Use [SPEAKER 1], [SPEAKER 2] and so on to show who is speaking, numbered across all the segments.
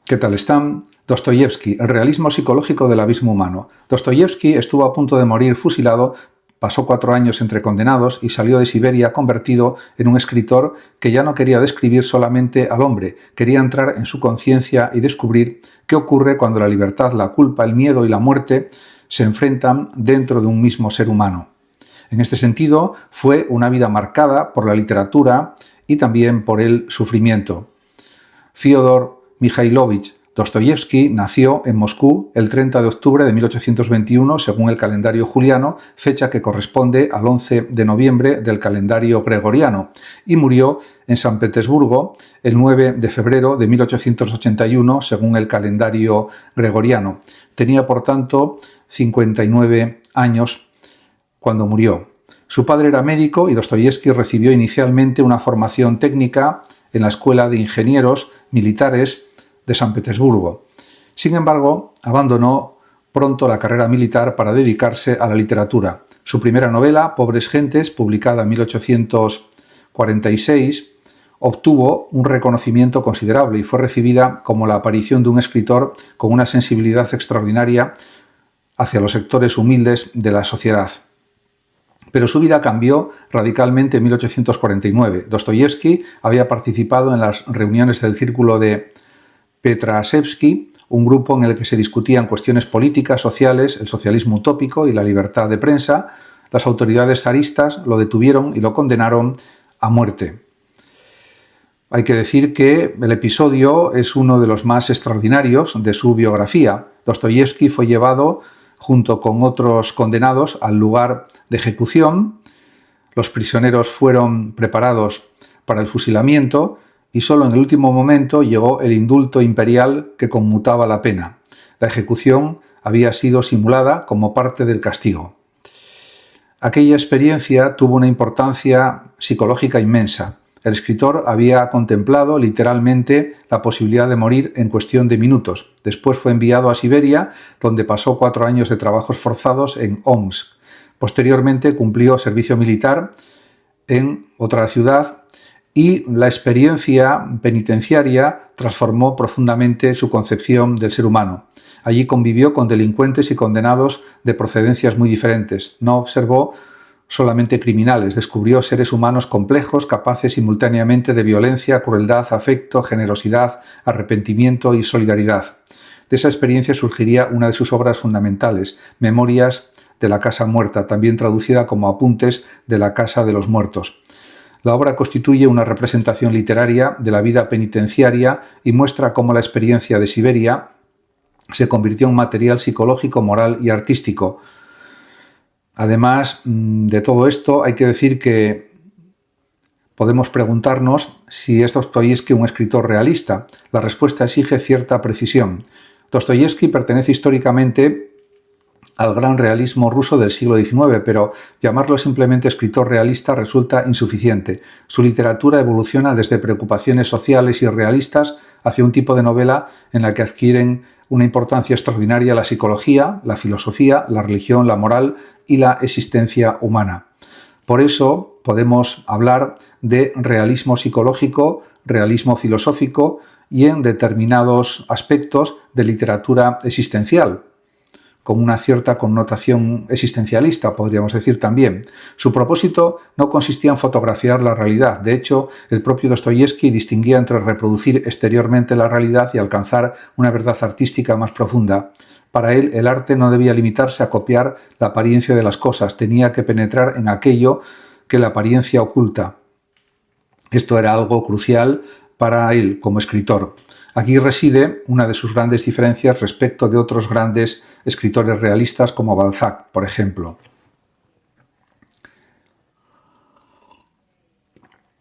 [SPEAKER 1] ¿Qué tal están? Dostoyevski, el realismo psicológico del abismo humano. Dostoyevski estuvo a punto de morir fusilado, pasó 4 años entre condenados y salió de Siberia convertido en un escritor que ya no quería describir solamente al hombre, quería entrar en su conciencia y descubrir qué ocurre cuando la libertad, la culpa, el miedo y la muerte se enfrentan dentro de un mismo ser humano. En este sentido, fue una vida marcada por la literatura y también por el sufrimiento. Fyodor Mikhailovich Dostoyevski nació en Moscú el 30 de octubre de 1821 según el calendario juliano, fecha que corresponde al 11 de noviembre del calendario gregoriano, y murió en San Petersburgo el 9 de febrero de 1881 según el calendario gregoriano. Tenía, por tanto, 59 años cuando murió. Su padre era médico y Dostoyevski recibió inicialmente una formación técnica en la Escuela de Ingenieros Militares de San Petersburgo. Sin embargo, abandonó pronto la carrera militar para dedicarse a la literatura. Su primera novela, Pobres Gentes, publicada en 1846, obtuvo un reconocimiento considerable y fue recibida como la aparición de un escritor con una sensibilidad extraordinaria hacia los sectores humildes de la sociedad. Pero su vida cambió radicalmente en 1849. Dostoyevski había participado en las reuniones del Círculo de Petrashevsky, un grupo en el que se discutían cuestiones políticas, sociales, el socialismo utópico y la libertad de prensa. Las autoridades zaristas lo detuvieron y lo condenaron a muerte. Hay que decir que el episodio es uno de los más extraordinarios de su biografía. Dostoyevski fue llevado junto con otros condenados al lugar de ejecución. Los prisioneros fueron preparados para el fusilamiento y solo en el último momento llegó el indulto imperial que conmutaba la pena. La ejecución había sido simulada como parte del castigo. Aquella experiencia tuvo una importancia psicológica inmensa. El escritor había contemplado literalmente la posibilidad de morir en cuestión de minutos. Después fue enviado a Siberia, donde pasó 4 años de trabajos forzados en Omsk. Posteriormente cumplió servicio militar en otra ciudad y la experiencia penitenciaria transformó profundamente su concepción del ser humano. Allí convivió con delincuentes y condenados de procedencias muy diferentes. No observó solamente criminales, descubrió seres humanos complejos, capaces simultáneamente de violencia, crueldad, afecto, generosidad, arrepentimiento y solidaridad. De esa experiencia surgiría una de sus obras fundamentales, Memorias de la Casa Muerta, también traducida como Apuntes de la Casa de los Muertos. La obra constituye una representación literaria de la vida penitenciaria y muestra cómo la experiencia de Siberia se convirtió en material psicológico, moral y artístico. Además de todo esto, hay que decir que podemos preguntarnos si es Dostoyevski un escritor realista. La respuesta exige cierta precisión. Dostoyevski pertenece históricamente al gran realismo ruso del siglo XIX, pero llamarlo simplemente escritor realista resulta insuficiente. Su literatura evoluciona desde preocupaciones sociales y realistas hacia un tipo de novela en la que adquieren una importancia extraordinaria la psicología, la filosofía, la religión, la moral y la existencia humana. Por eso podemos hablar de realismo psicológico, realismo filosófico y en determinados aspectos de literatura existencial, con una cierta connotación existencialista, podríamos decir también. Su propósito no consistía en fotografiar la realidad. De hecho, el propio Dostoyevski distinguía entre reproducir exteriormente la realidad y alcanzar una verdad artística más profunda. Para él, el arte no debía limitarse a copiar la apariencia de las cosas, tenía que penetrar en aquello que la apariencia oculta. Esto era algo crucial para él como escritor. Aquí reside una de sus grandes diferencias respecto de otros grandes escritores realistas como Balzac, por ejemplo.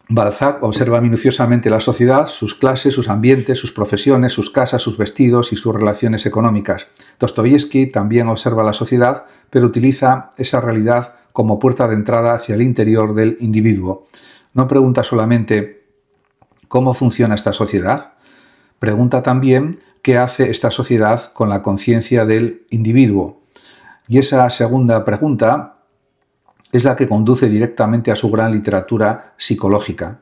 [SPEAKER 1] Balzac observa minuciosamente la sociedad, sus clases, sus ambientes, sus profesiones, sus casas, sus vestidos y sus relaciones económicas. Dostoyevski también observa la sociedad, pero utiliza esa realidad como puerta de entrada hacia el interior del individuo. No pregunta solamente cómo funciona esta sociedad, pregunta también qué hace esta sociedad con la conciencia del individuo. Y esa segunda pregunta es la que conduce directamente a su gran literatura psicológica.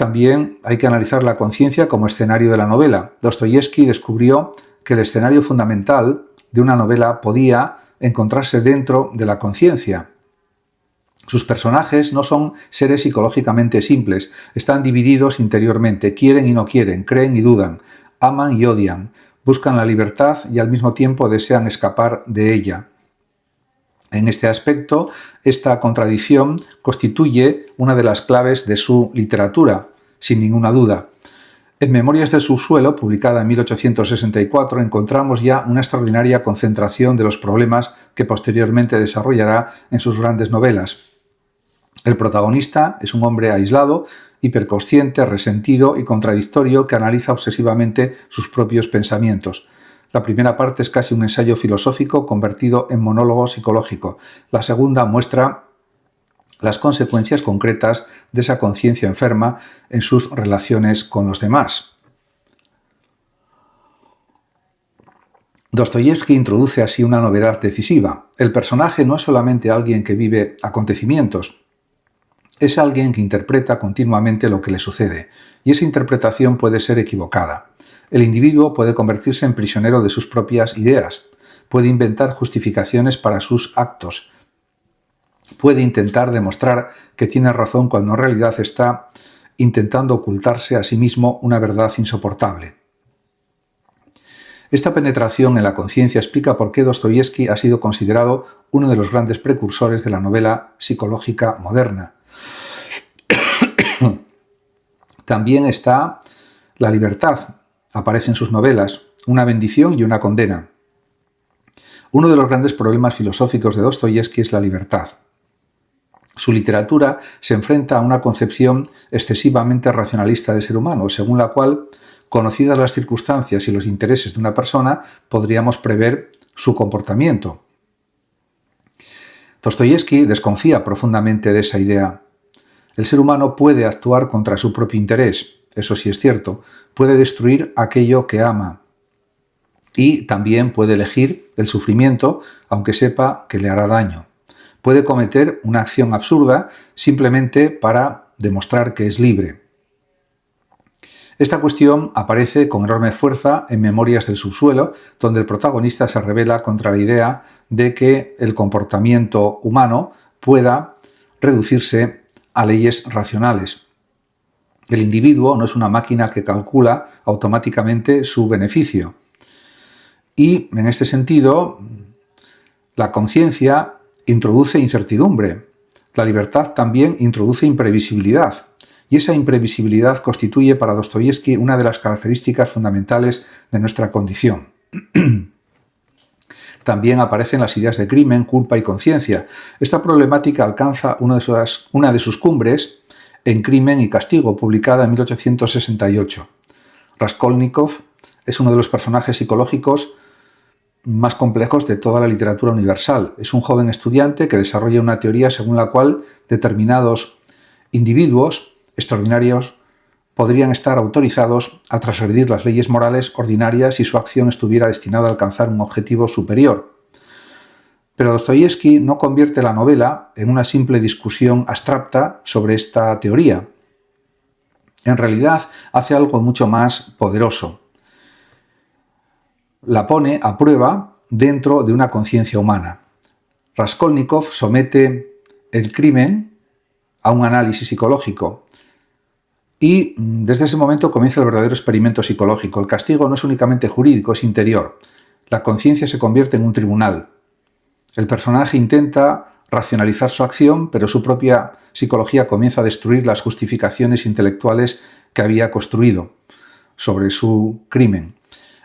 [SPEAKER 1] También hay que analizar la conciencia como escenario de la novela. Dostoyevski descubrió que el escenario fundamental de una novela podía encontrarse dentro de la conciencia. Sus personajes no son seres psicológicamente simples, están divididos interiormente, quieren y no quieren, creen y dudan, aman y odian, buscan la libertad y al mismo tiempo desean escapar de ella. En este aspecto, esta contradicción constituye una de las claves de su literatura, sin ninguna duda. En Memorias del subsuelo, publicada en 1864, encontramos ya una extraordinaria concentración de los problemas que posteriormente desarrollará en sus grandes novelas. El protagonista es un hombre aislado, hiperconsciente, resentido y contradictorio que analiza obsesivamente sus propios pensamientos. La primera parte es casi un ensayo filosófico convertido en monólogo psicológico. La segunda muestra las consecuencias concretas de esa conciencia enferma en sus relaciones con los demás. Dostoyevski introduce así una novedad decisiva. El personaje no es solamente alguien que vive acontecimientos, es alguien que interpreta continuamente lo que le sucede, y esa interpretación puede ser equivocada. El individuo puede convertirse en prisionero de sus propias ideas, puede inventar justificaciones para sus actos, puede intentar demostrar que tiene razón cuando en realidad está intentando ocultarse a sí mismo una verdad insoportable. Esta penetración en la conciencia explica por qué Dostoyevski ha sido considerado uno de los grandes precursores de la novela psicológica moderna. También está la libertad. Aparece en sus novelas, una bendición y una condena. Uno de los grandes problemas filosóficos de Dostoyevski es la libertad. Su literatura se enfrenta a una concepción excesivamente racionalista del ser humano, según la cual, conocidas las circunstancias y los intereses de una persona, podríamos prever su comportamiento. Dostoyevski desconfía profundamente de esa idea. El ser humano puede actuar contra su propio interés, eso sí es cierto, puede destruir aquello que ama y también puede elegir el sufrimiento aunque sepa que le hará daño. Puede cometer una acción absurda simplemente para demostrar que es libre. Esta cuestión aparece con enorme fuerza en Memorias del subsuelo, donde el protagonista se rebela contra la idea de que el comportamiento humano pueda reducirse a leyes racionales. El individuo no es una máquina que calcula automáticamente su beneficio. Y, en este sentido, la conciencia introduce incertidumbre. La libertad también introduce imprevisibilidad. Y esa imprevisibilidad constituye para Dostoyevski una de las características fundamentales de nuestra condición. También aparecen las ideas de crimen, culpa y conciencia. Esta problemática alcanza una de sus cumbres en Crimen y castigo, publicada en 1868. Raskolnikov es uno de los personajes psicológicos más complejos de toda la literatura universal. Es un joven estudiante que desarrolla una teoría según la cual determinados individuos extraordinarios podrían estar autorizados a transgredir las leyes morales ordinarias si su acción estuviera destinada a alcanzar un objetivo superior. Pero Dostoyevski no convierte la novela en una simple discusión abstracta sobre esta teoría. En realidad, hace algo mucho más poderoso. La pone a prueba dentro de una conciencia humana. Raskolnikov somete el crimen a un análisis psicológico. Y desde ese momento comienza el verdadero experimento psicológico. El castigo no es únicamente jurídico, es interior. La conciencia se convierte en un tribunal. El personaje intenta racionalizar su acción, pero su propia psicología comienza a destruir las justificaciones intelectuales que había construido sobre su crimen.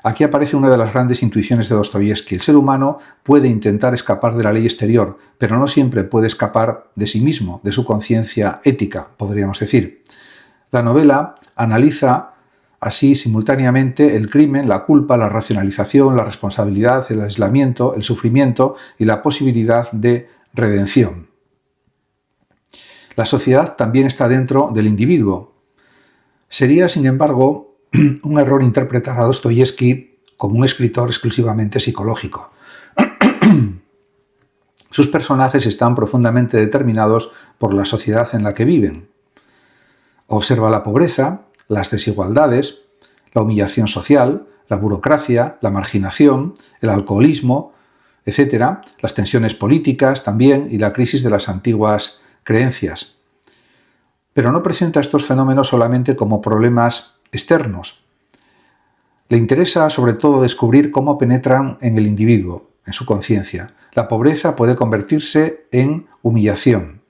[SPEAKER 1] Aquí aparece una de las grandes intuiciones de Dostoyevski. El ser humano puede intentar escapar de la ley exterior, pero no siempre puede escapar de sí mismo, de su conciencia ética, podríamos decir. La novela analiza así simultáneamente el crimen, la culpa, la racionalización, la responsabilidad, el aislamiento, el sufrimiento y la posibilidad de redención. La sociedad también está dentro del individuo. Sería, sin embargo, un error interpretar a Dostoyevski como un escritor exclusivamente psicológico. Sus personajes están profundamente determinados por la sociedad en la que viven. Observa la pobreza, las desigualdades, la humillación social, la burocracia, la marginación, el alcoholismo, etc., las tensiones políticas también y la crisis de las antiguas creencias. Pero no presenta estos fenómenos solamente como problemas externos. Le interesa sobre todo descubrir cómo penetran en el individuo, en su conciencia. La pobreza puede convertirse en humillación.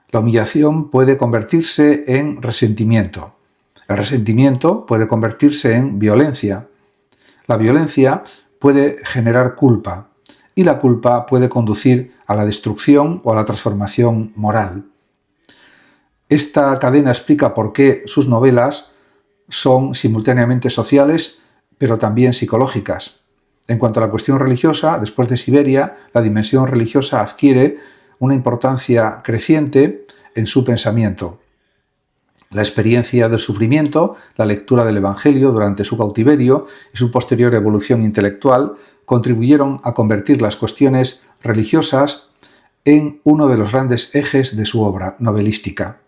[SPEAKER 1] La humillación puede convertirse en resentimiento. El resentimiento puede convertirse en violencia. La violencia puede generar culpa y la culpa puede conducir a la destrucción o a la transformación moral. Esta cadena explica por qué sus novelas son simultáneamente sociales, pero también psicológicas. En cuanto a la cuestión religiosa, después de Siberia, la dimensión religiosa adquiere una importancia creciente en su pensamiento. La experiencia del sufrimiento, la lectura del Evangelio durante su cautiverio y su posterior evolución intelectual contribuyeron a convertir las cuestiones religiosas en uno de los grandes ejes de su obra novelística.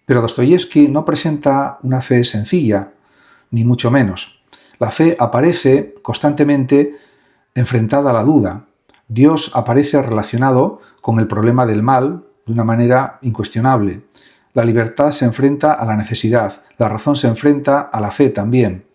[SPEAKER 1] Pero Dostoyevski no presenta una fe sencilla, ni mucho menos. La fe aparece constantemente enfrentada a la duda. Dios aparece relacionado con el problema del mal de una manera incuestionable. La libertad se enfrenta a la necesidad, la razón se enfrenta a la fe también.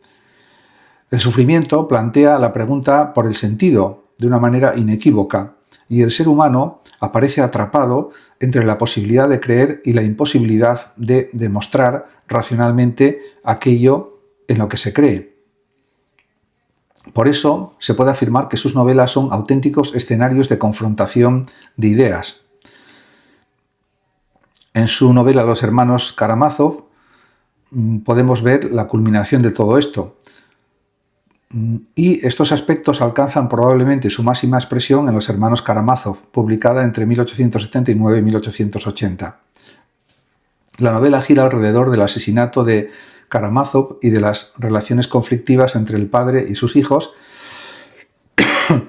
[SPEAKER 1] El sufrimiento plantea la pregunta por el sentido de una manera inequívoca y el ser humano aparece atrapado entre la posibilidad de creer y la imposibilidad de demostrar racionalmente aquello en lo que se cree. Por eso se puede afirmar que sus novelas son auténticos escenarios de confrontación de ideas. En su novela Los hermanos Karamazov podemos ver la culminación de todo esto. Y estos aspectos alcanzan probablemente su máxima expresión en Los hermanos Karamazov, publicada entre 1879 y 1880. La novela gira alrededor del asesinato de Karamazov y de las relaciones conflictivas entre el padre y sus hijos,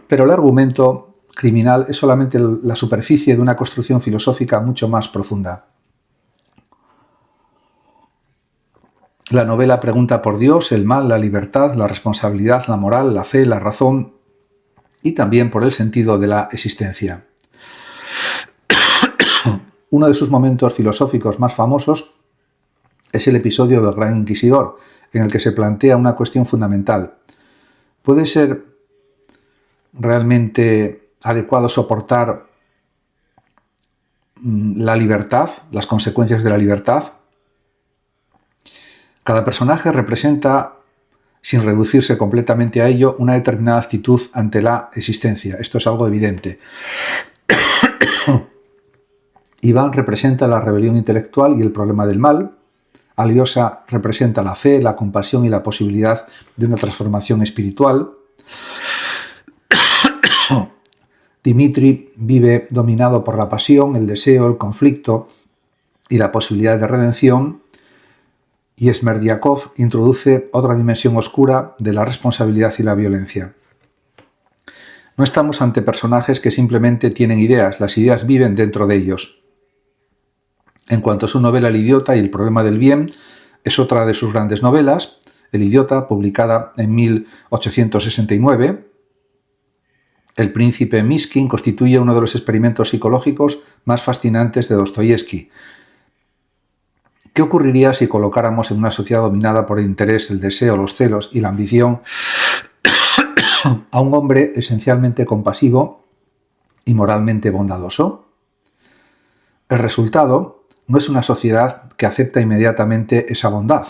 [SPEAKER 1] pero el argumento criminal es solamente la superficie de una construcción filosófica mucho más profunda. La novela pregunta por Dios, el mal, la libertad, la responsabilidad, la moral, la fe, la razón y también por el sentido de la existencia. Uno de sus momentos filosóficos más famosos es el episodio del Gran Inquisidor, en el que se plantea una cuestión fundamental. ¿Puede ser realmente adecuado soportar la libertad, las consecuencias de la libertad? Cada personaje representa, sin reducirse completamente a ello, una determinada actitud ante la existencia. Esto es algo evidente. Iván representa la rebelión intelectual y el problema del mal. Alyosha representa la fe, la compasión y la posibilidad de una transformación espiritual. Dmitri vive dominado por la pasión, el deseo, el conflicto y la posibilidad de redención. Y Smerdyakov introduce otra dimensión oscura de la responsabilidad y la violencia. No estamos ante personajes que simplemente tienen ideas, las ideas viven dentro de ellos. En cuanto a su novela El idiota y el problema del bien, es otra de sus grandes novelas, El idiota, publicada en 1869. El príncipe Miskin constituye uno de los experimentos psicológicos más fascinantes de Dostoyevski. ¿Qué ocurriría si colocáramos en una sociedad dominada por el interés, el deseo, los celos y la ambición a un hombre esencialmente compasivo y moralmente bondadoso? El resultado no es una sociedad que acepta inmediatamente esa bondad.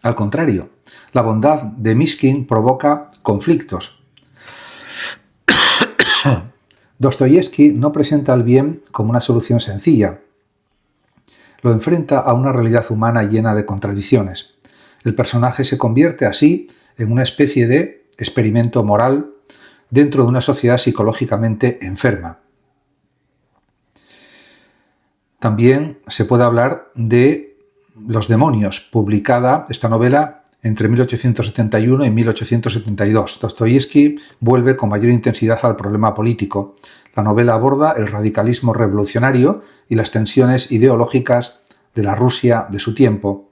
[SPEAKER 1] Al contrario, la bondad de Miskin provoca conflictos. Dostoyevski no presenta el bien como una solución sencilla. Lo enfrenta a una realidad humana llena de contradicciones. El personaje se convierte así en una especie de experimento moral dentro de una sociedad psicológicamente enferma. También se puede hablar de Los demonios, publicada esta novela entre 1871 y 1872. Dostoyevski vuelve con mayor intensidad al problema político. La novela aborda el radicalismo revolucionario y las tensiones ideológicas de la Rusia de su tiempo.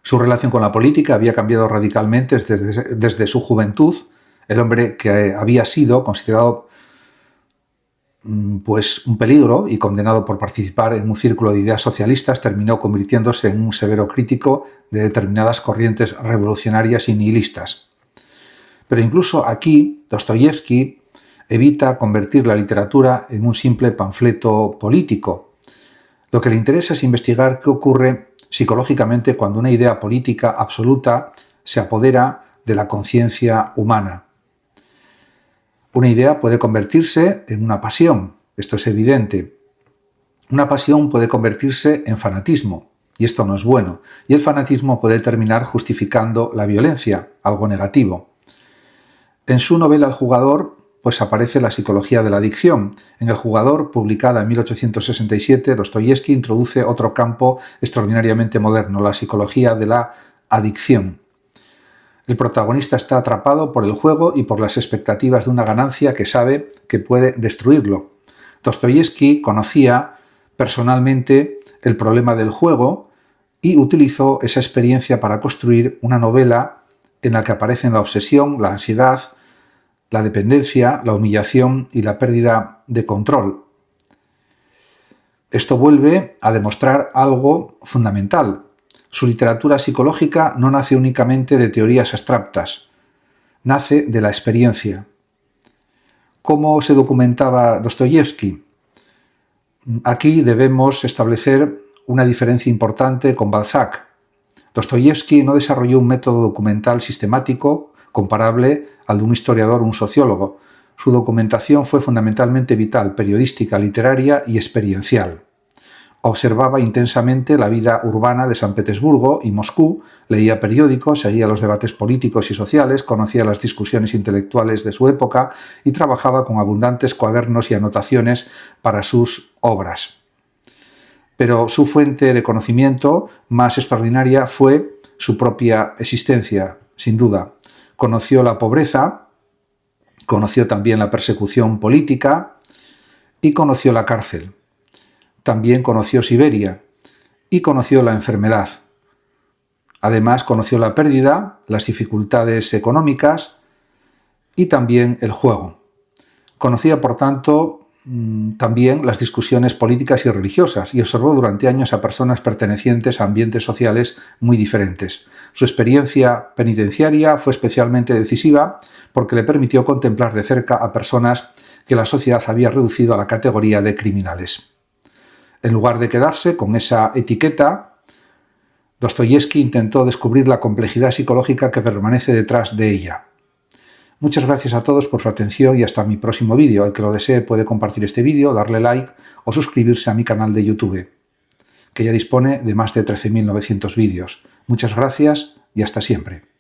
[SPEAKER 1] Su relación con la política había cambiado radicalmente desde su juventud. El hombre que había sido considerado pues un peligro y condenado por participar en un círculo de ideas socialistas terminó convirtiéndose en un severo crítico de determinadas corrientes revolucionarias y nihilistas. Pero incluso aquí, Dostoyevski evita convertir la literatura en un simple panfleto político. Lo que le interesa es investigar qué ocurre psicológicamente cuando una idea política absoluta se apodera de la conciencia humana. Una idea puede convertirse en una pasión, esto es evidente. Una pasión puede convertirse en fanatismo, y esto no es bueno. Y el fanatismo puede terminar justificando la violencia, algo negativo. En su novela El jugador, pues aparece la psicología de la adicción. En El jugador, publicada en 1867, Dostoyevski introduce otro campo extraordinariamente moderno, la psicología de la adicción. El protagonista está atrapado por el juego y por las expectativas de una ganancia que sabe que puede destruirlo. Dostoyevski conocía personalmente el problema del juego y utilizó esa experiencia para construir una novela en la que aparecen la obsesión, la ansiedad, la dependencia, la humillación y la pérdida de control. Esto vuelve a demostrar algo fundamental. Su literatura psicológica no nace únicamente de teorías abstractas, nace de la experiencia. ¿Cómo se documentaba Dostoyevski? Aquí debemos establecer una diferencia importante con Balzac. Dostoyevski no desarrolló un método documental sistemático comparable al de un historiador o un sociólogo. Su documentación fue fundamentalmente vital, periodística, literaria y experiencial. Observaba intensamente la vida urbana de San Petersburgo y Moscú, leía periódicos, seguía los debates políticos y sociales, conocía las discusiones intelectuales de su época y trabajaba con abundantes cuadernos y anotaciones para sus obras. Pero su fuente de conocimiento más extraordinaria fue su propia existencia, sin duda. Conoció la pobreza, conoció también la persecución política y conoció la cárcel. También conoció Siberia y conoció la enfermedad. Además, conoció la pérdida, las dificultades económicas y también el juego. Conocía, por tanto, también las discusiones políticas y religiosas y observó durante años a personas pertenecientes a ambientes sociales muy diferentes. Su experiencia penitenciaria fue especialmente decisiva porque le permitió contemplar de cerca a personas que la sociedad había reducido a la categoría de criminales. En lugar de quedarse con esa etiqueta, Dostoyevski intentó descubrir la complejidad psicológica que permanece detrás de ella. Muchas gracias a todos por su atención y hasta mi próximo vídeo. El que lo desee puede compartir este vídeo, darle like o suscribirse a mi canal de YouTube, que ya dispone de más de 13.900 vídeos. Muchas gracias y hasta siempre.